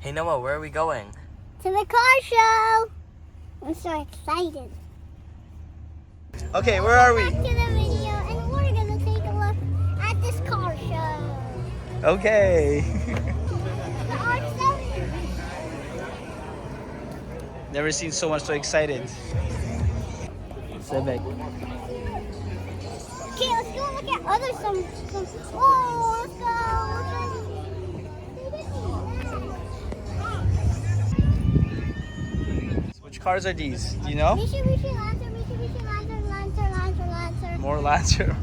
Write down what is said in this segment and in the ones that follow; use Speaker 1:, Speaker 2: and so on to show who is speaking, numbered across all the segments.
Speaker 1: Hey Noah, where are we going?
Speaker 2: To the car show. I'm so excited.
Speaker 1: Okay, where are we?
Speaker 2: Back to the video, and we're gonna take a look at this car show.
Speaker 1: Okay.
Speaker 2: The R7.
Speaker 1: Never seen so much so excited. Civic.
Speaker 2: Okay, let's go look at other some. Oh, let's go.
Speaker 1: Which cars are these? Do you know?
Speaker 2: Mitsubishi Lancer.
Speaker 1: More Lancer.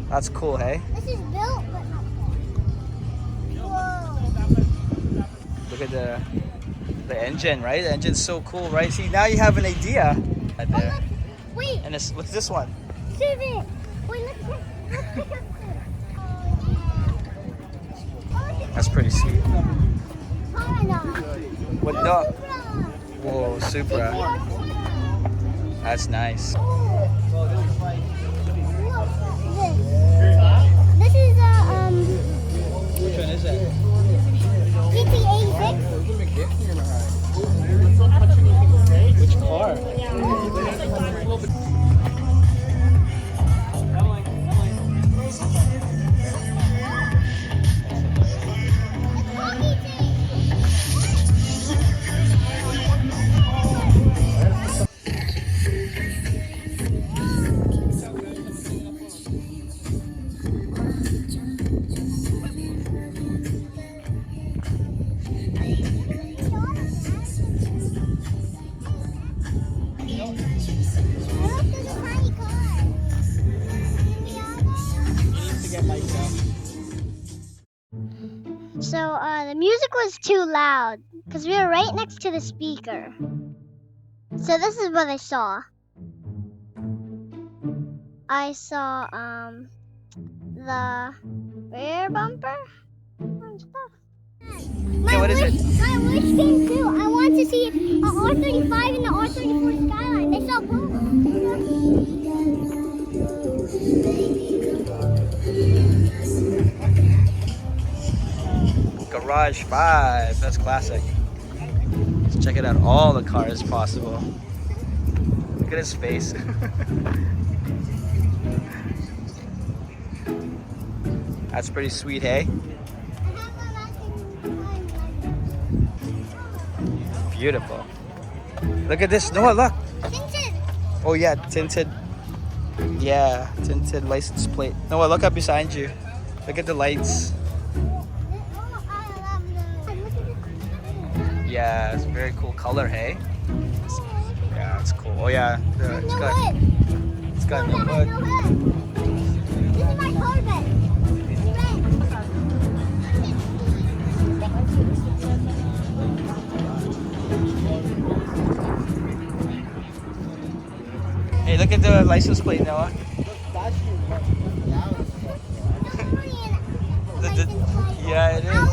Speaker 1: That's cool, hey?
Speaker 2: This is built, but not built. Whoa.
Speaker 1: Look at the engine, right? The engine's so cool, right? See, now you have an idea. Right
Speaker 2: Oh,
Speaker 1: there.
Speaker 2: look. Wait.
Speaker 1: And what's this one?
Speaker 2: Civic. Wait, let's pick up
Speaker 1: That's pretty sweet.
Speaker 2: Paradise.
Speaker 1: What
Speaker 2: Oh,
Speaker 1: no?
Speaker 2: Supra.
Speaker 1: Whoa, Supra. That's nice.
Speaker 2: Look, this is a
Speaker 1: Which one is that?
Speaker 2: GT86.
Speaker 1: Which car?
Speaker 2: So the music was too loud because we were right next to the speaker. So this is what I saw. I saw the rear bumper and stuff.
Speaker 1: Yeah, what is it?
Speaker 2: My wish came true. I want to see a R35 and the R34 Skyline. They saw both.
Speaker 1: Garage 5. That's classic. Let's check it out. All the cars possible. Look at his face. That's pretty sweet, hey? Beautiful. Look at this. Noah, look.
Speaker 2: Tinted.
Speaker 1: Oh yeah, tinted. Yeah, tinted license plate. Noah, look up behind you. Look at the lights. Yeah, it's a very cool color, hey? Yeah, it's cool. Oh yeah, it's got no hood.
Speaker 2: This is my Corvette. It's red.
Speaker 1: Hey, look at the license plate, Noah. Yeah, it is.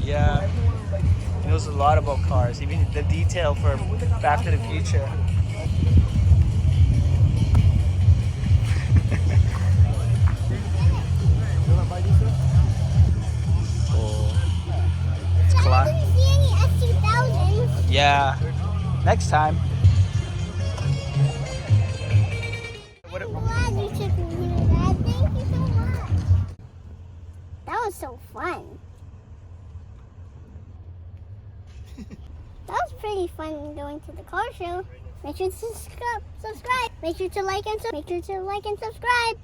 Speaker 1: Yeah. He knows a lot about cars, even the detail for Back to the Future. Cool. It's
Speaker 2: I didn't see any S2000s.
Speaker 1: Yeah. Next time.
Speaker 2: I'm glad you took me here, Dad. Thank you so much. That was so fun. That was pretty fun going to the car show. Make sure to subscribe. Make sure to like and subscribe.